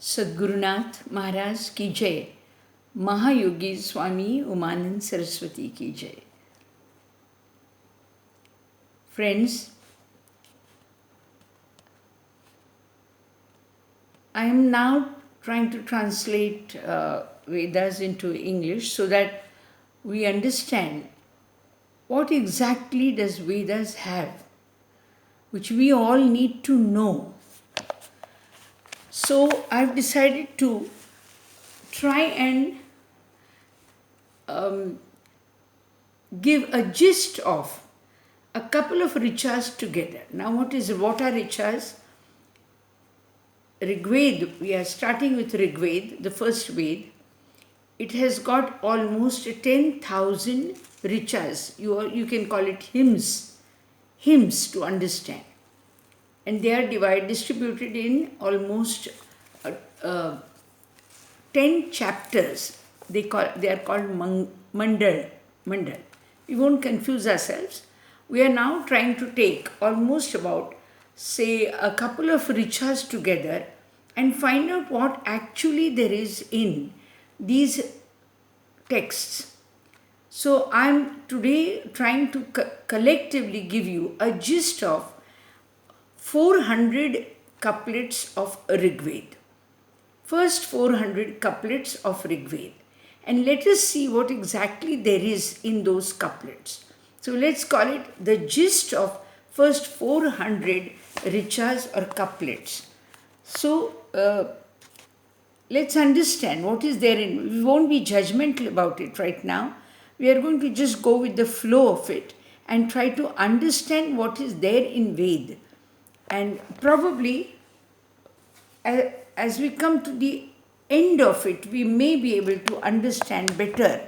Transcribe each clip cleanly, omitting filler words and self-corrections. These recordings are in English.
सद्गुरुनाथ महाराज की जय। महायोगी स्वामी उमानंद सरस्वती की जय। Friends, I am now trying to translate Vedas into English so that we understand what exactly does Vedas have, which we all need to know. So I've decided to try and give a gist of a couple of richas together. Now, what are richas? Rigved, we are starting with Rigved, the first Ved. It has got almost 10,000 richas. You can call it hymns to understand. And they are distributed in almost uh, uh, 10 chapters. They are called mandal. We won't confuse ourselves. We are now trying to take almost about, say, a couple of richas together and find out what actually there is in these texts. So I'm today trying to collectively give you a gist of 400 couplets of Rigved. First 400 couplets of Rigved. And let us see what exactly there is in those couplets. So let's call it the gist of first 400 richas or couplets. So let's understand what is there in. We won't be judgmental about it right now. We are going to just go with the flow of it and try to understand what is there in Ved. And probably as we come to the end of it, we may be able to understand better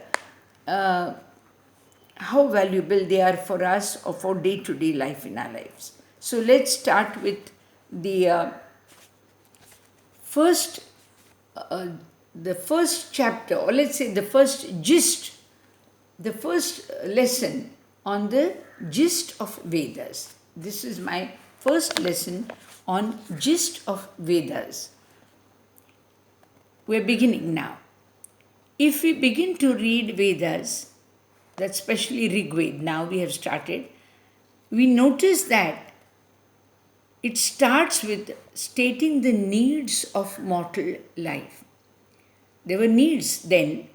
how valuable they are for us or for day-to-day life in our lives. So let's start with the first the first chapter, or let's say the first gist, the first lesson on the gist of Vedas. This is my first lesson on gist of Vedas. We're beginning now. If we begin to read Vedas, that's especially Rigved, now we have started, we notice that it starts with stating the needs of mortal life. There were needs then,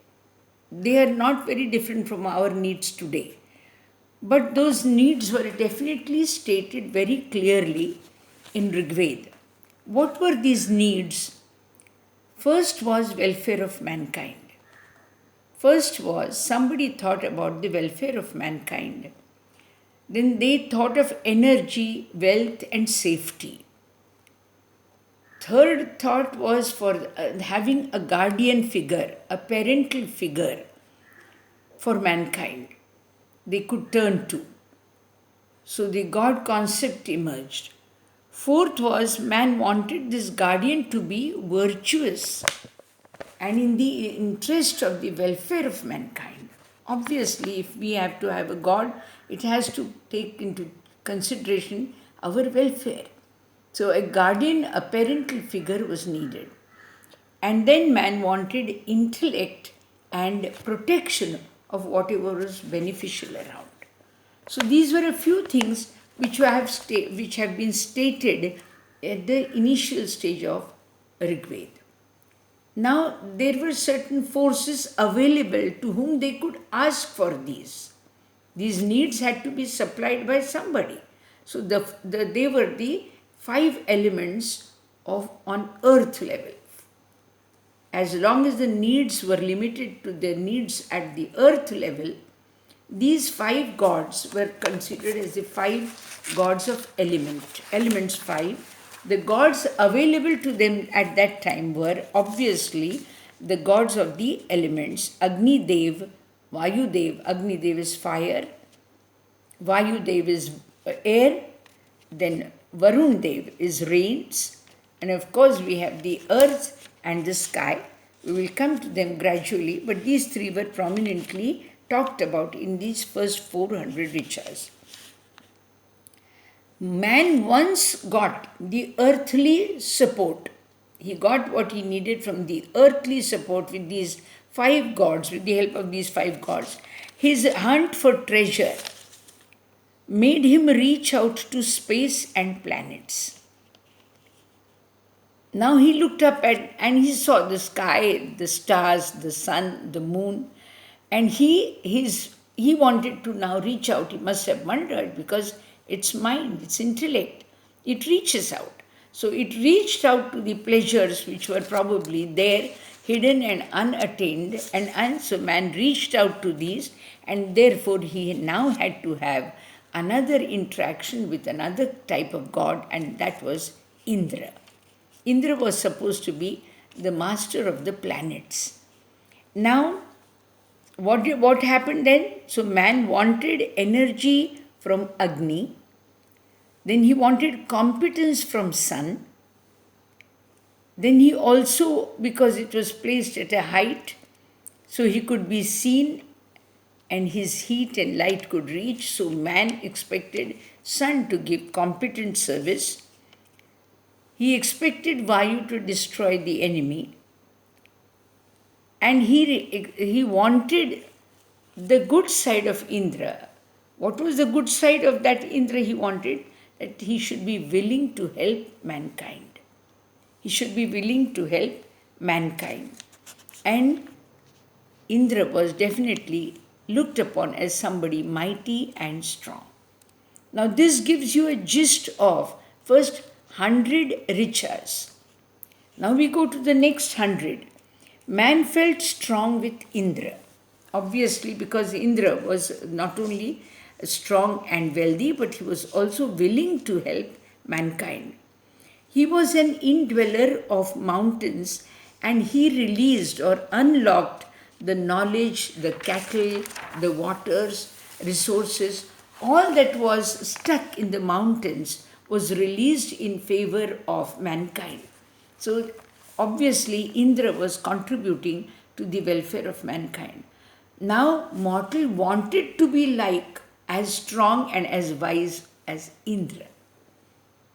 they are not very different from our needs today. But those needs were definitely stated very clearly in Rigved. What were these needs? First was welfare of mankind. First was somebody thought about the welfare of mankind. Then they thought of energy, wealth, and safety. Third thought was for having a guardian figure, a parental figure for mankind they could turn to. So the God concept emerged. Fourth was man wanted this guardian to be virtuous and in the interest of the welfare of mankind. Obviously, if we have to have a God, it has to take into consideration our welfare. So a guardian, a parental figure was needed. And then man wanted intellect and protection of whatever was beneficial around. So these were a few things which have been stated at the initial stage of Rigved. Now there were certain forces available to whom they could ask for these. These needs had to be supplied by somebody. So they were the 5 elements of on earth level. As long as the needs were limited to the needs at the earth level, these 5 gods were considered as the 5 gods of elements 5. The gods available to them at that time were obviously the gods of the elements. Agni Dev, Vayu Dev. Agni Dev is fire, Vayu Dev is air, then Varun Dev is rains, and of course we have the earth and the sky. We will come to them gradually, but these 3 were prominently talked about in these first 400 richas. Man once got the earthly support. He got what he needed from the earthly support with these five gods, with the help of these five gods. His hunt for treasure made him reach out to space and planets. Now he looked up at and he saw the sky, the stars, the sun, the moon, and he wanted to now reach out. He must have wondered because it's mind, it's intellect. It reaches out. So it reached out to the pleasures which were probably there, hidden and unattained, and so man reached out to these, and therefore he now had to have another interaction with another type of god, and that was Indra. Indra was supposed to be the master of the planets. Now, what happened then? So man wanted energy from Agni, then he wanted competence from sun, then he also, because it was placed at a height, so he could be seen and his heat and light could reach, so man expected sun to give competent service. He expected Vayu to destroy the enemy, and he wanted the good side of Indra. What was the good side of that Indra he wanted? That he should be willing to help mankind. He should be willing to help mankind. And Indra was definitely looked upon as somebody mighty and strong. Now this gives you a gist of first 100 riches. Now we go to the next 100. Man felt strong with Indra. Obviously, because Indra was not only strong and wealthy, but he was also willing to help mankind. He was an indweller of mountains, and he released or unlocked the knowledge, the cattle, the waters, resources, all that was stuck in the mountains was released in favor of mankind. So obviously Indra was contributing to the welfare of mankind. Now mortal wanted to be like, as strong and as wise as Indra.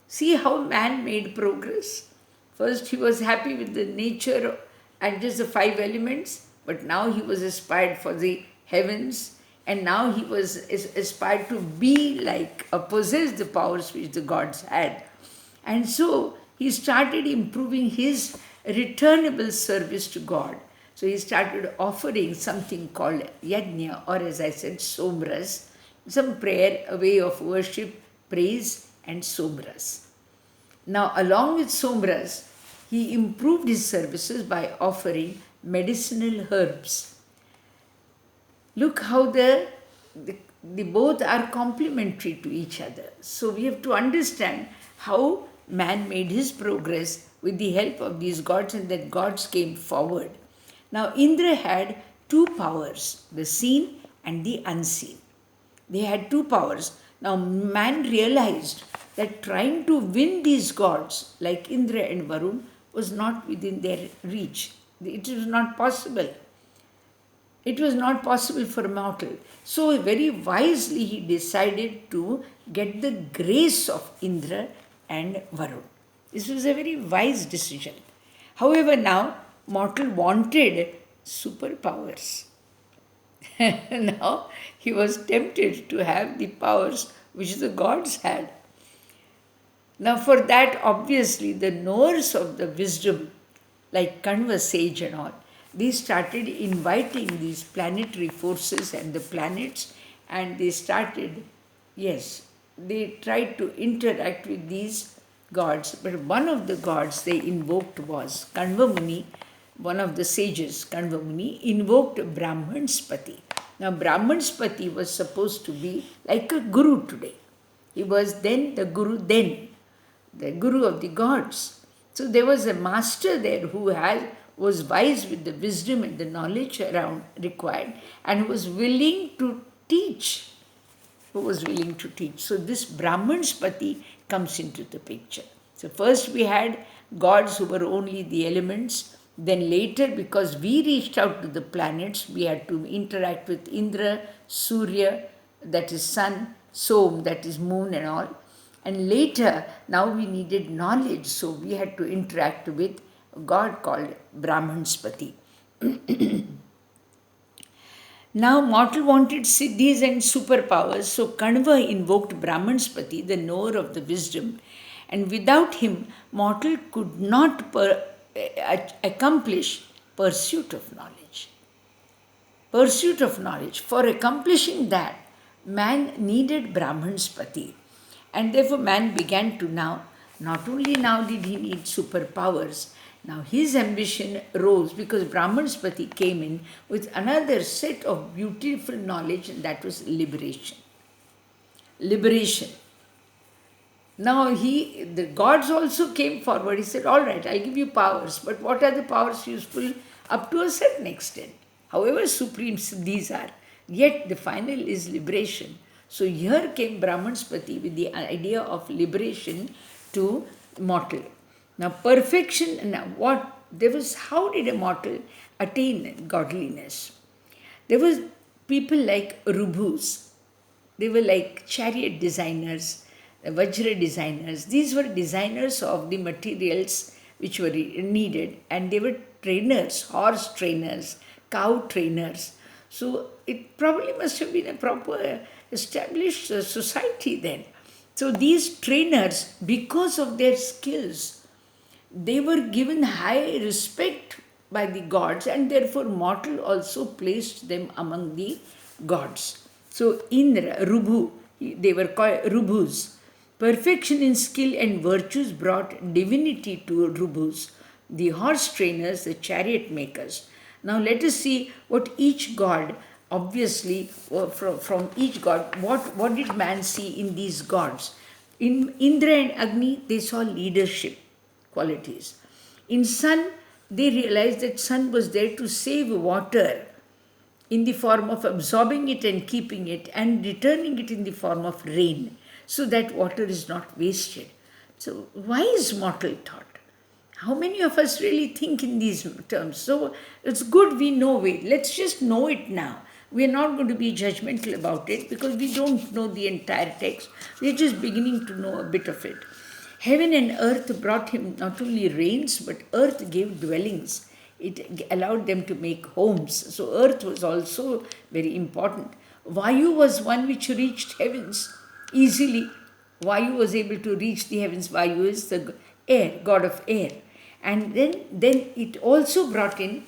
See how man made progress. First he was happy with the nature and just the five elements, but now he was aspired for the heavens, and now he was aspired to be like or possess the powers which the gods had. And so he started improving his returnable service to God. So he started offering something called yajna, or as I said, somras, some prayer, a way of worship, praise and somras. Now along with somras, he improved his services by offering medicinal herbs. Look how the both are complementary to each other. So we have to understand how man made his progress with the help of these gods, and that gods came forward. Now Indra had two powers, the seen and the unseen. They had two powers. Now man realized that trying to win these gods like Indra and Varun was not within their reach. It was not possible. It was not possible for a mortal. So very wisely he decided to get the grace of Indra and Varun. This was a very wise decision. However, now mortal wanted superpowers. Now he was tempted to have the powers which the gods had. Now for that, obviously, the knowers of the wisdom, like Kanva sage and all, they started inviting these planetary forces and the planets, and they started, yes, they tried to interact with these gods. But one of the gods they invoked was Kanva Muni, one of the sages, Kanva Muni, invoked Brahmanspati. Now Brahmanspati was supposed to be like a guru today. He was then the guru of the gods. So there was a master there who was wise with the wisdom and the knowledge around required, and was willing to teach. So this Brahmanspati comes into the picture. So first we had gods who were only the elements. Then later, because we reached out to the planets, we had to interact with Indra, Surya, that is sun, Som, that is moon and all. And later, now we needed knowledge, so we had to interact with god called Brahmanspati. Now mortal wanted siddhis and superpowers, so Kanva invoked Brahmanspati, the knower of the wisdom, and without him, mortal could not accomplish pursuit of knowledge. Pursuit of knowledge. For accomplishing that, man needed Brahmanspati. And therefore man began to now, not only now did he need superpowers, now his ambition rose because Brahmanspati came in with another set of beautiful knowledge, and that was liberation. Liberation. Now the gods also came forward. He said, all right, I'll give you powers, but what are the powers useful up to a certain extent? However supreme these are, yet the final is liberation. So here came Brahmanspati with the idea of liberation to mortal. Now perfection, how did a mortal attain godliness? There was people like Rubhus. They were like chariot designers, Vajra designers. These were designers of the materials which were needed, and they were trainers, horse trainers, cow trainers. So it probably must have been a proper established society then. So these trainers, because of their skills, they were given high respect by the gods, and therefore mortal also placed them among the gods. So Indra, Rubhu, they were called Rubhus. Perfection in skill and virtues brought divinity to Rubhus, the horse trainers, the chariot makers. Now let us see what each god, obviously from each god, what did man see in these gods? In Indra and Agni, they saw leadership qualities. In sun, they realized that sun was there to save water in the form of absorbing it and keeping it and returning it in the form of rain, so that water is not wasted. So why is mortal taught? How many of us really think in these terms? So it's good we know it. Let's just know it now. We are not going to be judgmental about it because we don't know the entire text. We are just beginning to know a bit of it. Heaven and earth brought him not only rains, but earth gave dwellings. It allowed them to make homes. So earth was also very important. Vayu was one which reached heavens easily. Vayu was able to reach the heavens. Vayu is the air, god of air. And then it also brought in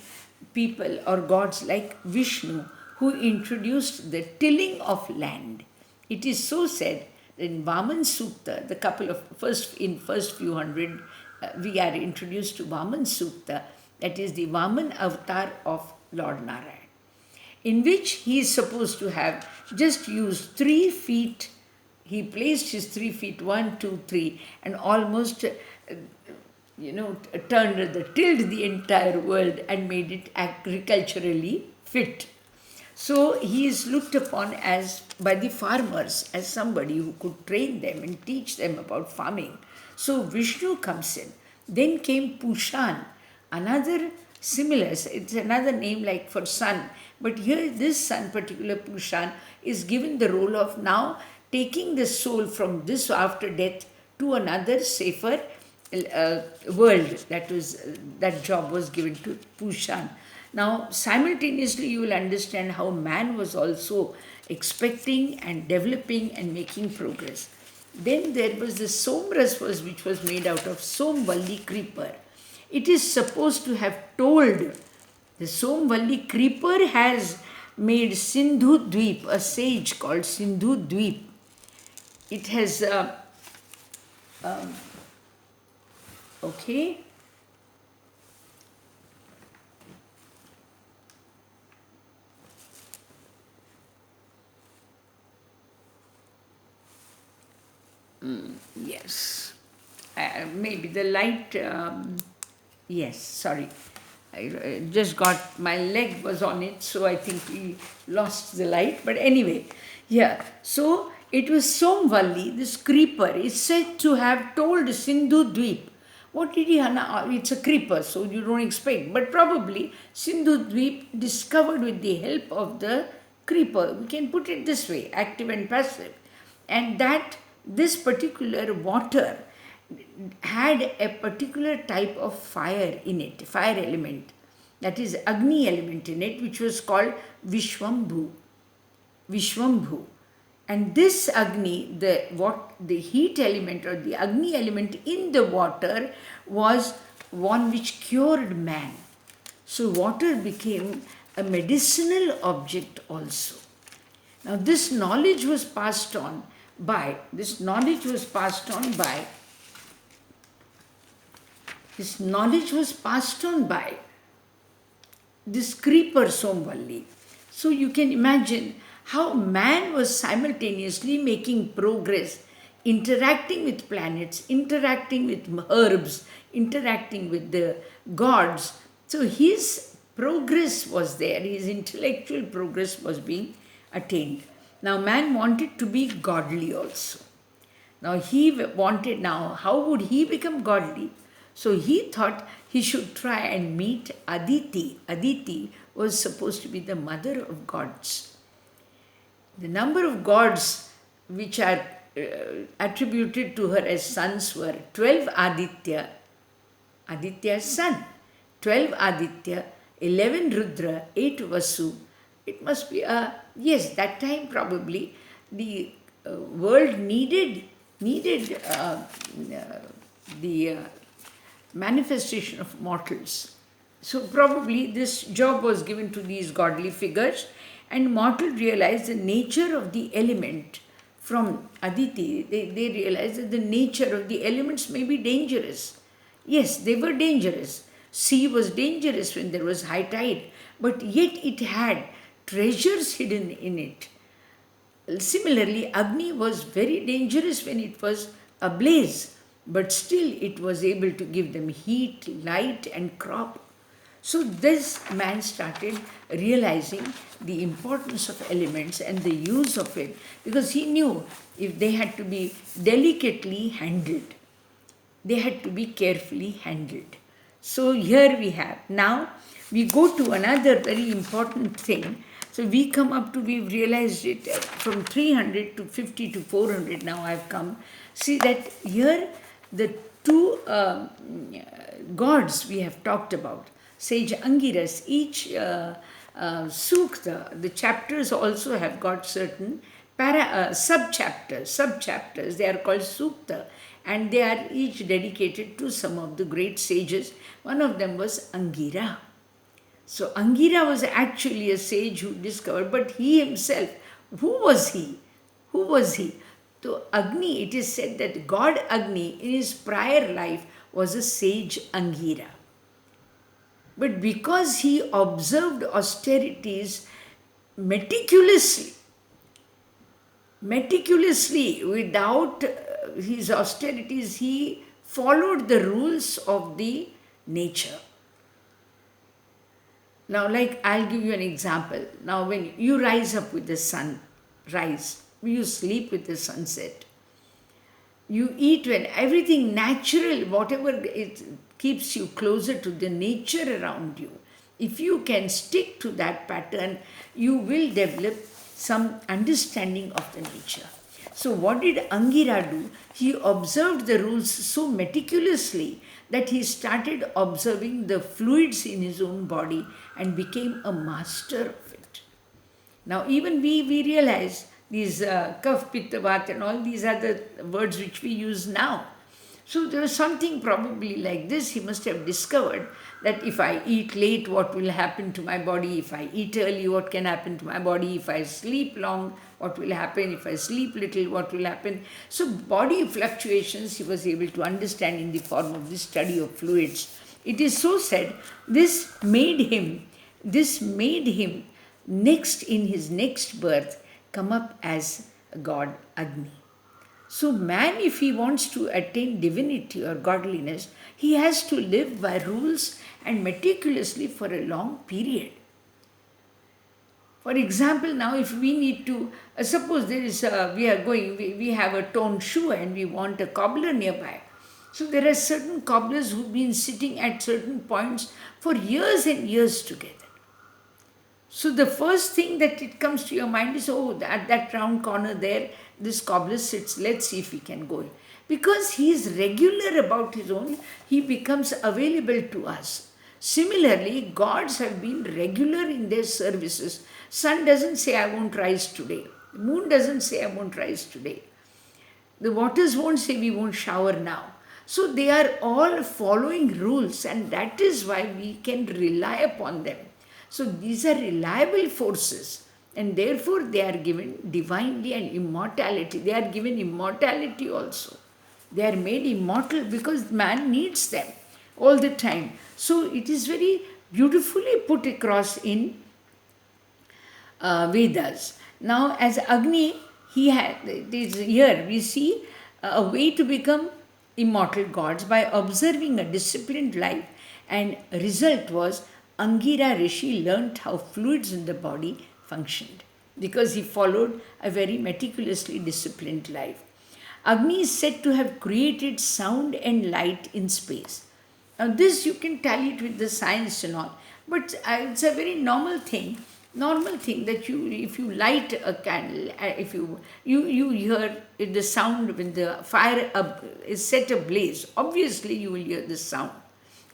people or gods like Vishnu, who introduced the tilling of land. It is so said that in Vaman Sukta, the couple of first few hundred, we are introduced to Vaman Sukta, that is the Vaman avatar of Lord Narayan, in which he is supposed to have just used 3 feet. He placed his 3 feet, 1, 2, 3, and almost tilled the entire world and made it agriculturally fit. So he is looked upon as by the farmers as somebody who could train them and teach them about farming. So Vishnu comes in. Then came Pushan, another similar, it's another name like for sun, but here this sun, particular Pushan, is given the role of now taking the soul from this after death to another safer world. That job was given to Pushan. Now simultaneously you will understand how man was also expecting and developing and making progress. Then there was the Somras, which was made out of Somvalli creeper. It is supposed to have told, the Somvalli creeper has made Sindhu Dweep, a sage called Sindhu Dweep. It has okay. Yes. Maybe the light, yes, sorry. I just got, my leg was on it, so I think we lost the light. But anyway, yeah. So it was Somvalli, this creeper, is said to have told Sindhu Dweep. What did he, it's a creeper, so you don't expect. But probably Sindhu Dweep discovered with the help of the creeper, we can put it this way, active and passive. And that this particular water had a particular type of fire in it, fire element, that is Agni element in it, which was called Vishwambhu. Vishwambhu. And this Agni, the heat element or the Agni element in the water was one which cured man. So water became a medicinal object also. Now this knowledge was passed on by this knowledge was passed on by this creeper Somvalli. So you can imagine how man was simultaneously making progress, interacting with planets, interacting with herbs, interacting with the gods. So his progress was there, his intellectual progress was being attained. Now man wanted to be godly also. Now how would he become godly? So he thought he should try and meet Aditi. Aditi was supposed to be the mother of gods. The number of gods which are attributed to her as sons were 12 Aditya, Aditya's son, 12 Aditya, 11 Rudra, 8 Vasu. It must be yes, that time probably the world needed the manifestation of mortals. So probably this job was given to these godly figures, and mortal realized the nature of the element from Aditi. They realized that the nature of the elements may be dangerous. Yes, they were dangerous. Sea was dangerous when there was high tide, but yet it had treasures hidden in it. Similarly, Agni was very dangerous when it was ablaze, but still it was able to give them heat, light, and crop. So this man started realizing the importance of elements and the use of it, because he knew if they had to be delicately handled, they had to be carefully handled. So here we have. Now we go to another very important thing. So we've realized it from 300 to 50 to 400 now I've come. See that here the two gods we have talked about, sage Angiras, each sukta, the chapters also have got certain sub-chapters, they are called sukta, and they are each dedicated to some of the great sages. One of them was Angira. So Angira was actually a sage who discovered, but he himself, who was he? Who was he? So Agni, it is said that God Agni in his prior life was a sage Angira. But because he observed austerities meticulously, without his austerities, he followed the rules of the nature. Now, like I'll give you an example. Now, when you rise up with the sunrise, you sleep with the sunset, you eat when everything natural, whatever it keeps you closer to the nature around you. If you can stick to that pattern, you will develop some understanding of the nature. So what did Angira do? He observed the rules so meticulously that he started observing the fluids in his own body and became a master of it. Now even we realize these kaf, pitta, vata and all these are the words which we use now. So there was something probably like this. He must have discovered that if I eat late, what will happen to my body? If I eat early, what can happen to my body? If I sleep long, what will happen? If I sleep little, what will happen? So body fluctuations he was able to understand in the form of the study of fluids. It is so said, this made him next in his next birth come up as God Agni. So man, if he wants to attain divinity or godliness, he has to live by rules and meticulously for a long period. For example, now if we need to, suppose there is we have a torn shoe and we want a cobbler nearby. So there are certain cobblers who've been sitting at certain points for years and years together. So the first thing that it comes to your mind is, oh, at that round corner there, this cobbler sits, let's see if we can go in. Because he is regular about his own, he becomes available to us. Similarly, gods have been regular in their services. Sun doesn't say, I won't rise today. The moon doesn't say, I won't rise today. The waters won't say, we won't shower now. So they are all following rules, and that is why we can rely upon them. So these are reliable forces, and therefore they are given divinely and immortality. They are given immortality also. They are made immortal because man needs them all the time. So it is very beautifully put across in Vedas. Now, as Agni, he had this here we see a way to become immortal gods by observing a disciplined life, and result was Angira Rishi learnt how fluids in the body functioned because he followed a very meticulously disciplined life. Agni is said to have created sound and light in space. Now, this you can tally it with the science and all, but it's a very normal thing that if you light a candle, if you hear the sound when the fire is set ablaze, obviously you will hear the sound.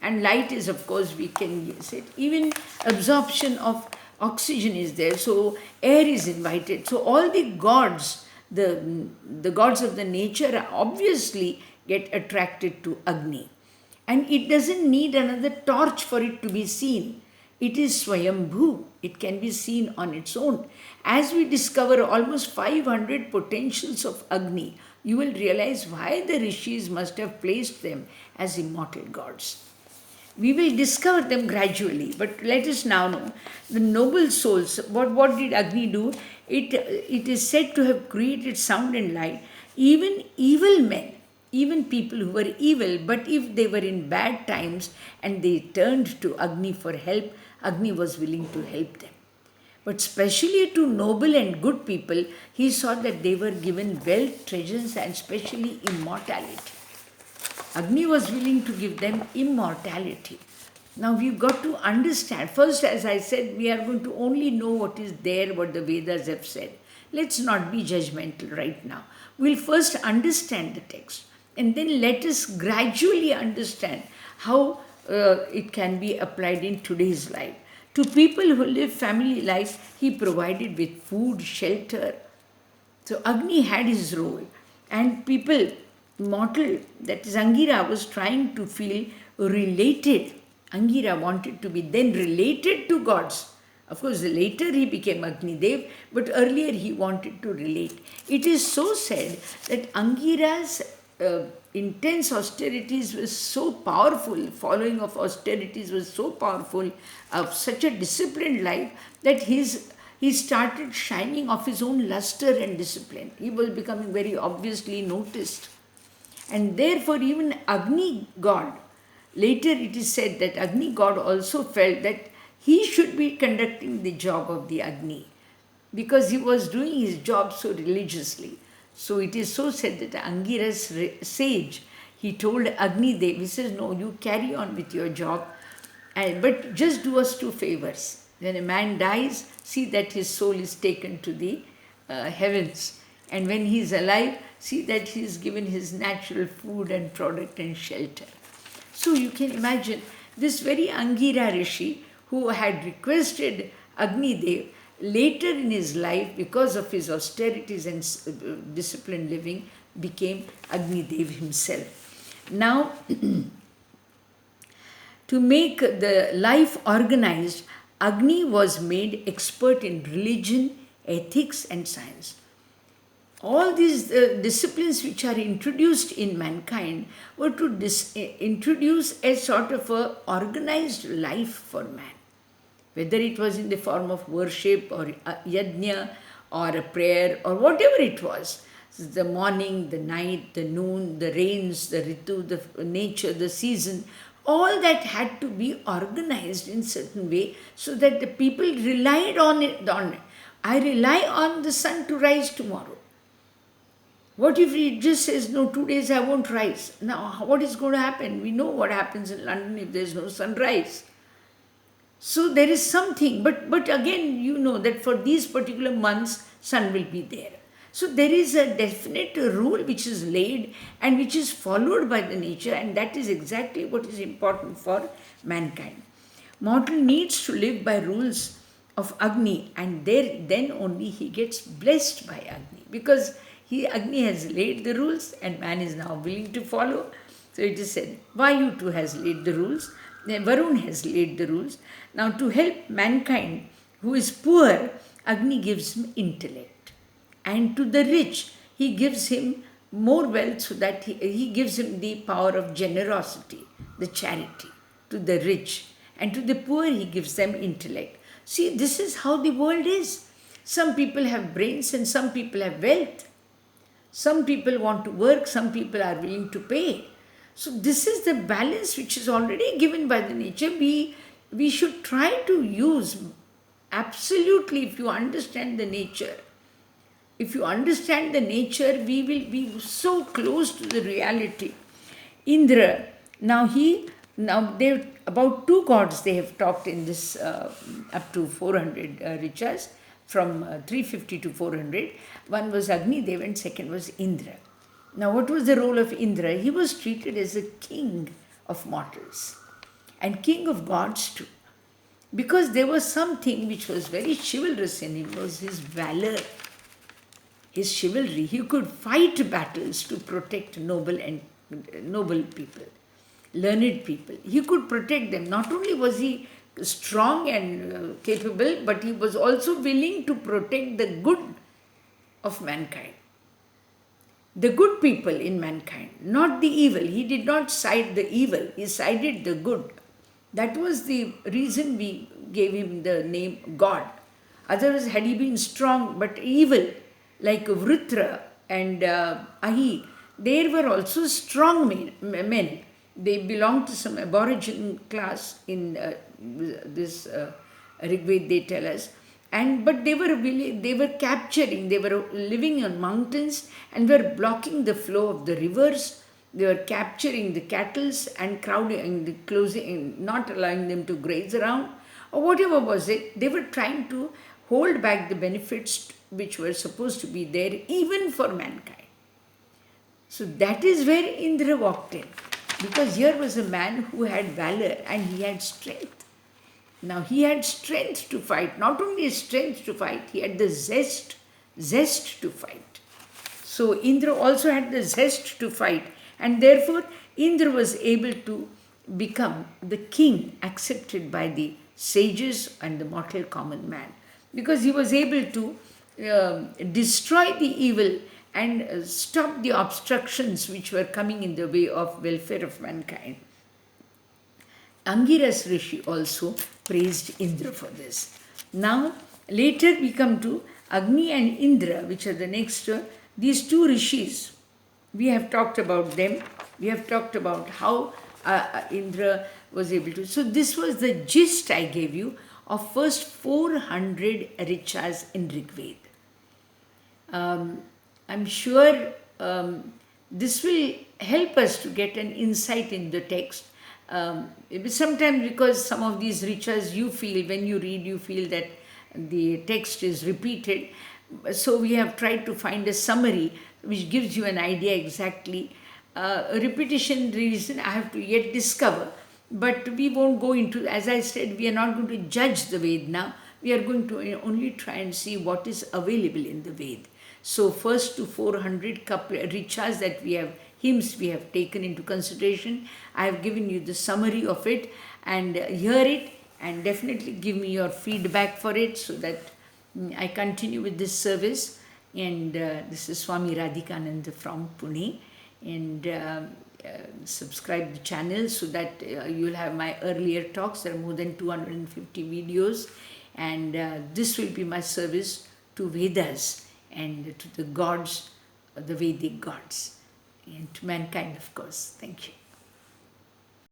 And light is, of course, we can use it. Even absorption of oxygen is there, so air is invited. So all the gods, the gods of the nature obviously get attracted to Agni. And it doesn't need another torch for it to be seen. It is Swayambhu. It can be seen on its own. As we discover almost 500 potentials of Agni, you will realize why the rishis must have placed them as immortal gods. We will discover them gradually, but let us now know the noble souls. What did Agni do? It is said to have created sound and light. Even evil men, even people who were evil, but if they were in bad times and they turned to Agni for help, Agni was willing to help them. But especially to noble and good people, he saw that they were given wealth, treasures, and especially immortality. Agni was willing to give them immortality. Now we've got to understand. First, as I said, we are going to only know what is there, what the Vedas have said. Let's not be judgmental right now. We'll first understand the text, and then let us gradually understand how it can be applied in today's life. To people who live family life, he provided with food, shelter. So Agni had his role, and people, mortal, that is Angira, was trying to feel related. Angira wanted to be then related to gods. Of course, later he became Agni Dev, but earlier he wanted to relate. It is so said that Angira's intense austerities was so powerful, following of austerities was so powerful, of such a disciplined life, that he started shining of his own luster and discipline. He was becoming very obviously noticed. And therefore, even Agni god, later it is said that Agni god also felt that he should be conducting the job of the Agni because he was doing his job so religiously. So it is so said that Angira's sage, he told Agni Dev, he says, no, you carry on with your job, but just do us two favors. When a man dies, see that his soul is taken to the heavens. And when he is alive, see that he is given his natural food and product and shelter. So you can imagine this very Angira Rishi, who had requested Agni Dev, later in his life, because of his austerities and disciplined living, became Agni Dev himself. Now, to make the life organized, Agni was made expert in religion, ethics, and science. All these disciplines which are introduced in mankind were to introduce a sort of a organized life for man. Whether it was in the form of worship or yajna or a prayer or whatever it was, the morning, the night, the noon, the rains, the ritu, the nature, the season, all that had to be organized in certain way so that the people relied on it. I rely on the sun to rise tomorrow. What if it just says, no, 2 days I won't rise? Now, what is going to happen? We know what happens in London if there is no sunrise. So there is something, but again, you know that for these particular months, sun will be there. So there is a definite rule which is laid and which is followed by the nature, and that is exactly what is important for mankind. Mortal needs to live by rules of Agni, and then only he gets blessed by Agni, because Agni has laid the rules and man is now willing to follow. So it is said, Vayu too has laid the rules, Varun has laid the rules. Now to help mankind who is poor, Agni gives him intellect. And to the rich, he gives him more wealth, so that he gives him the power of generosity, the charity to the rich. And to the poor, he gives them intellect. See, this is how the world is. Some people have brains and some people have wealth. Some people want to work, some people are willing to pay. So this is the balance which is already given by the nature. We should try to use absolutely, if you understand the nature. If you understand the nature, we will be so close to the reality. Indra, now they about two gods they have talked in this up to 400 richas, from 350 to 400. One was Agni Dev and second was Indra. Now what was the role of Indra? He was treated as a king of mortals and king of gods too, because there was something which was very chivalrous in him, was his valor, his chivalry. He could fight battles to protect noble people, learned people. He could protect them. Not only was he strong and capable, but he was also willing to protect the good of mankind, the good people in mankind, not the evil. He did not side the evil, he sided the good. That was the reason we gave him the name God. Otherwise, had he been strong but evil, like Vrutra and Ahi, they were also strong men. They belonged to some aboriginal class in this Rigved, they tell us. But they were capturing, they were living on mountains and were blocking the flow of the rivers. They were capturing the cattle and crowding, closing, not allowing them to graze around, or whatever was it. They were trying to hold back the benefits which were supposed to be there even for mankind. So that is where Indra walked in, because here was a man who had valor and he had strength. Now he had strength to fight, not only strength to fight, he had the zest to fight. So Indra also had the zest to fight, and therefore Indra was able to become the king accepted by the sages and the mortal common man, because he was able to destroy the evil and stop the obstructions which were coming in the way of welfare of mankind. Angiras Rishi also praised Indra for this. Now, later we come to Agni and Indra, which are the next. These two rishis, we have talked about them. We have talked about how Indra was able to. So this was the gist I gave you of first 400 richas in Rigved. I'm sure this will help us to get an insight in the text. Sometimes, because some of these richas you feel, when you read, you feel that the text is repeated. So we have tried to find a summary which gives you an idea exactly. Repetition reason I have to yet discover. But we won't go into, as I said, we are not going to judge the Ved now. We are going to only try and see what is available in the Ved. So first to 400 richas that we have, hymns we have taken into consideration. I have given you the summary of it, and hear it and definitely give me your feedback for it, so that I continue with this service. And this is Swami Radhikananda from Pune. And subscribe the channel so that you will have my earlier talks. There are more than 250 videos, and this will be my service to Vedas and to the gods, the Vedic gods, and to mankind, of course. Thank you.